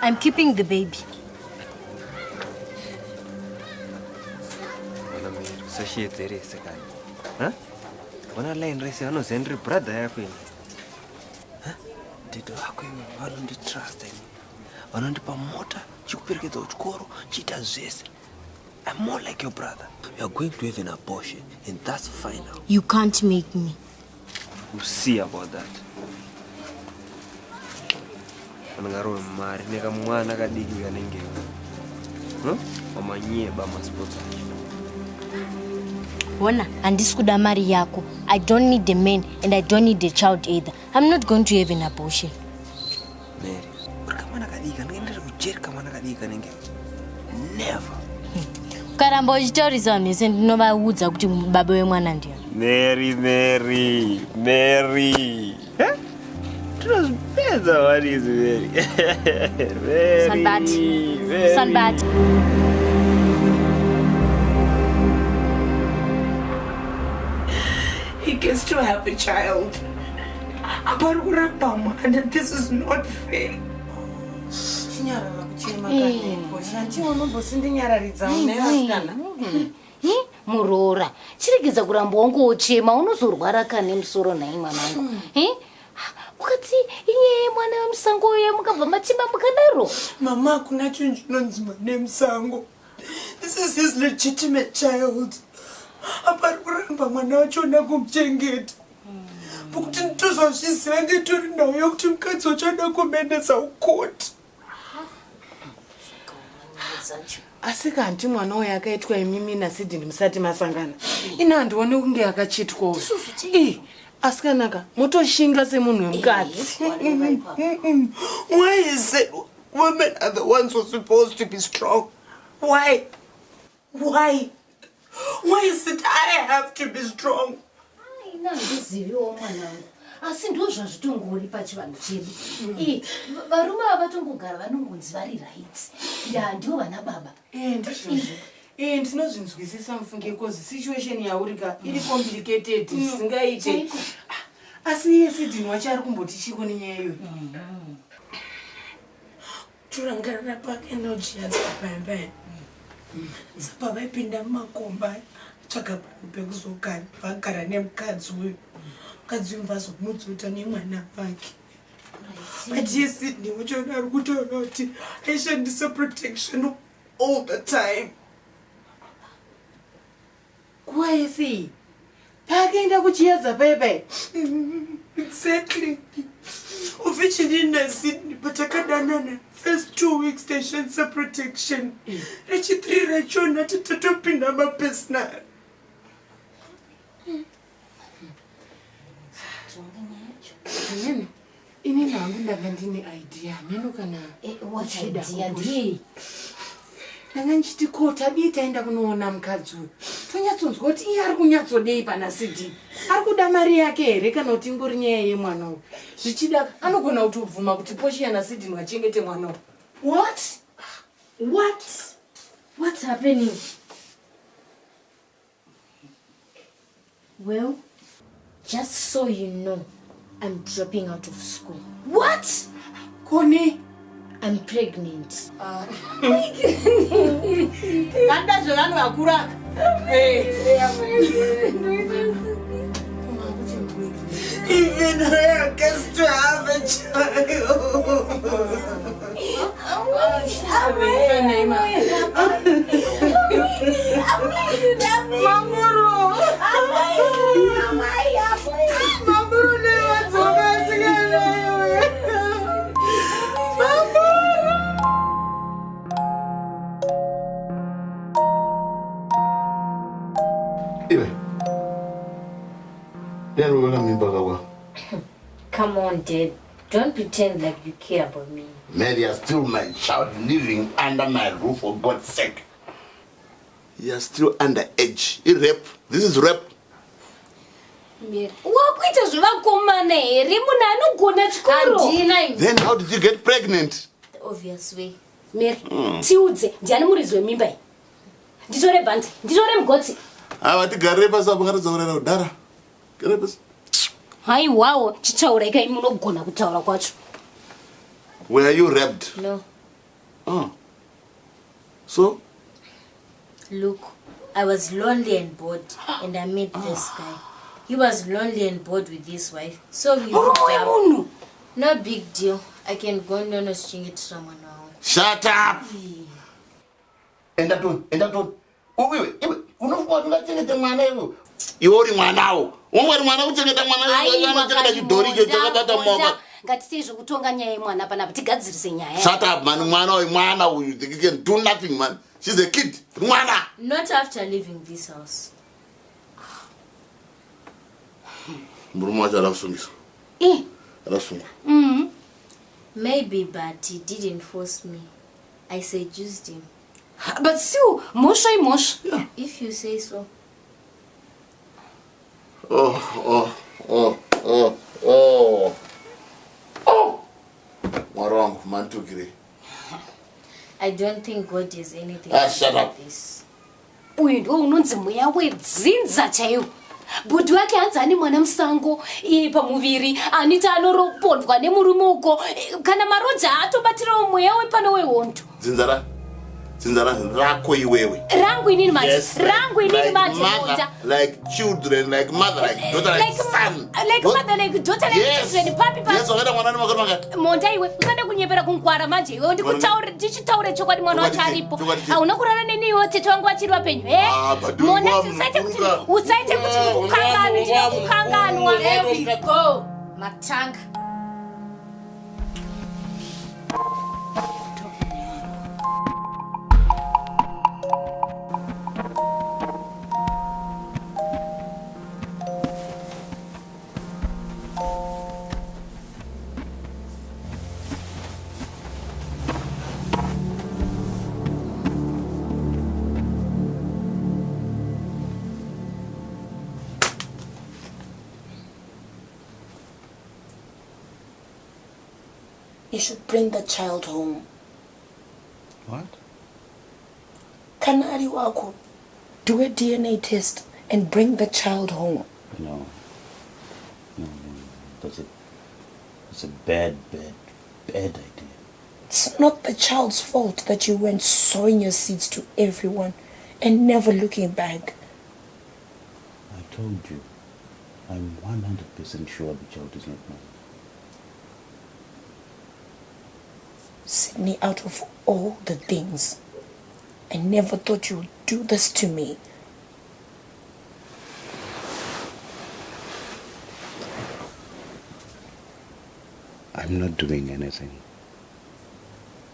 I'm keeping the baby. So she is there, second. Huh? When I line race, I know Henry brother. Huh? Did I don't trust him? I don't promote. You get out Koro. She does this. I'm more like your brother. You are going to have an abortion, and that's final. You can't make me. We'll see about that. I'm going to marry. I'm going to dig you and engage. Huh? I'm a year by my sponsor. Kuona, and this could marry yako. I don't need the man, and I don't need the child either. I'm not going to have an abortion. Mary, never. Karamba uchitaurisa wamese ndinovaudza kuti baba wemwana ndiyo. Mary. Tunazipedza what is Mary? Sunbat. He gets to have a child. And this is not fair. Murora, chirigeza kuramba wangochema unozorwara kane musoro nai mwanangu. Ukati inye mwana wemusango uye mukabva machimba mukadaro. Mama kuna chinonzi mwana wemusango. This is his legitimate child. Apari kuramba mwana wachona kumuchengeta. Kuti nditozozviziva nditori nayo kuti mukadzi wachada kuendesa ukoti. Asi kanti mwana uyu akaitwa imimi naSidney musati masangana. Ina handione kunge akachitwawo. Asikanaka motoshinga semunhu wemukadzi. Why is it women are the ones who are supposed to be strong? Why is it I have to be strong? Nandiziviwo mwanangu. Asi ndozvo zvitongori pachivanhu chedu. Varume avatongogara vanongonzi vari right. Ndiwo vana baba. Ndinozvinzwisisa mufunge because situation yaurika iri complicated zvisingaite. Asi iye Sidney wacho ari kumboti chiko nenyaya iyoyo. Turangarira pake nojiyadza payambaya. Saka vaipinda mumakomba tsvaga pekuzogara vagara nemukadzi uyu. Mukadzi uyu vazomudza kuti ane mwana wake. But iye Sidney wacho ari kutaura kuti aishandisa protection all the time. Why see? Pakaenda kuchiyadza bye. Exactly. Officially na Sidney patakadanana first 2 weeks station protection. Rechi 3 rachona tatopinda mapersonal. Ini nangu ndanga ndine idea. Neno kana what idea ndi? Ndanga nchiti kota taenda kunoona mukadzi uyu. Tonyatsonzwa kuti iye ari kunyatsodei pana Sidney. Ari kuda mari yake here kana kuti ingori nyaya yemwana uyu. Zvichida anogona kutobvuma kuti Portia naSidney vachengete mwana uyu. What's happening? Well, just so you know, I'm dropping out of school. What? Kone? I'm pregnant. Kanda zvanhu vakura. Even her gets to have a child. Come on, Dad. Don't pretend like you care about me. Mary, you're still my child living under my roof, for God's sake. You're still underage. Rape. This is rape. Mary, wakuita zvevakomana here munhu anogona chikoro. Then how did you get pregnant? The obvious way. Mary, tiudze ndiani murizi wemimba iyi. Nditore bhandi, nditore mugotsi. Tigare pasi apo ngatizaurira kudhara. Gare pasi. Haiwawo, chitaura ikai munogona kutaura kwacho. Were you raped? No. So? Look, I was lonely and bored, and I met this guy. He was lonely and bored with his wife, so we hooked up. No big deal. I can go and it to someone now. Shut up! Enda tu. Unofuwa ungachengeta mwana iwe. Iwori mwanawo. Wongwari mwana uchengeta mwana iwe. Uchengeta chidhori icho chakabata mwoka. Ngatitizve kutonga nyaya yemwana panapa tigadzirise nyaya. Shut up man, mwana uyu. You can do nothing man. She's a kid. Mwana. Not after leaving this house. Murume wacho alasungisa. Alasungwa. Maybe, but he didn't force me. I seduced him. But still, mosh. Yeah. If you say so. Oh. Wrong, man to agree. I don't think God is anything Shut like up. this. Uyu ndo unonzi mweya wedzinza chaiwo. Budhi wake hanzi ane mwana musango pamuviri anita anoropondwa nemurume uko kana maroja atobatirawo mweya wepano wehondo. Dzinzara rako iwewe. Rangu inini mati. Yes, Rangu inini mati. Like children, like mother, like daughter, like son. Like mother, like daughter, like children. Papi. Yes, wakaita mwana ni makaranga. Monda iwe, usade kunyepera kungwara manje iwe ndichitaure chokwadi mwana wacho aripo. Hauna kurara neni iwe tete wangu achiri wapenyu. Mona usaite kuti kukanganwa. There we go. Matanga. You should bring the child home. What? Kanari wako. Do a DNA test and bring the child home. No. That's a bad idea. It's not the child's fault that you went sowing your seeds to everyone and never looking back. I told you, I'm 100% sure the child is not mine. Sydney, out of all the things, I never thought you would do this to me. I'm not doing anything.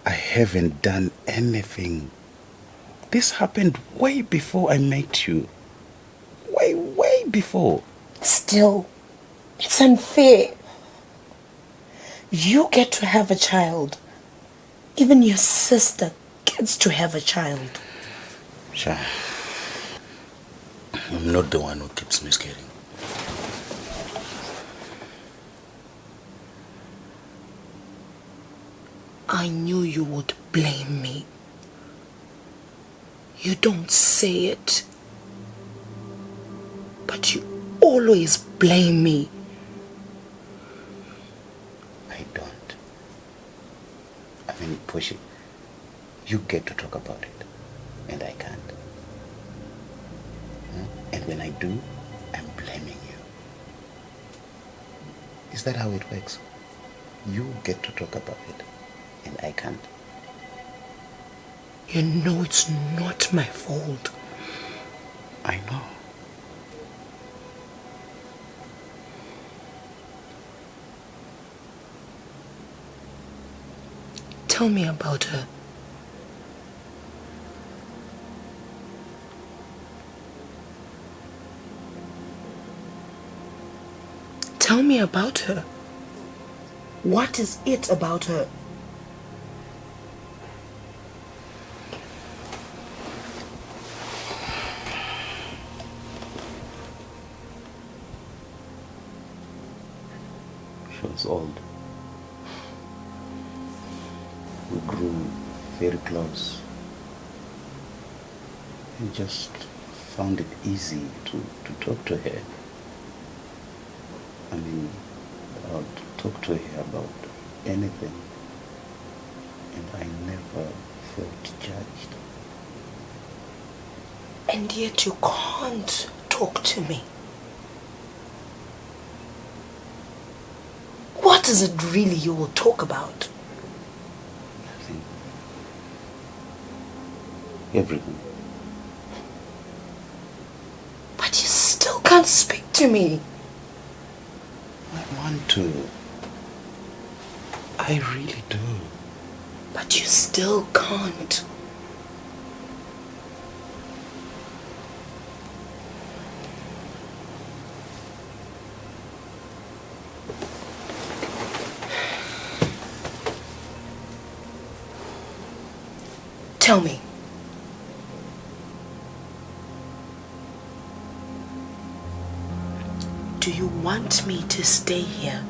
I haven't done anything. This happened way before I met you. Way before. Still, it's unfair. You get to have a child. Even your sister gets to have a child. Sure. I'm not the one who keeps miscarrying. I knew you would blame me. You don't say it, but you always blame me. I don't. I mean, Pushi, you get to talk about it, and I can't. And when I do, I'm blaming you. Is that how it works? You get to talk about it, and I can't. You know it's not my fault. I know. Tell me about her. Tell me about her. What is it about her? She was old. We grew very close. I just found it easy to talk to her. I mean, to talk to her about anything. and I never felt judged. And yet you can't talk to me. What is it really you will talk about? Nothing. Everything. But you still can't speak to me. I want to. I really do. But you still can't. Tell me. Do you want me to stay here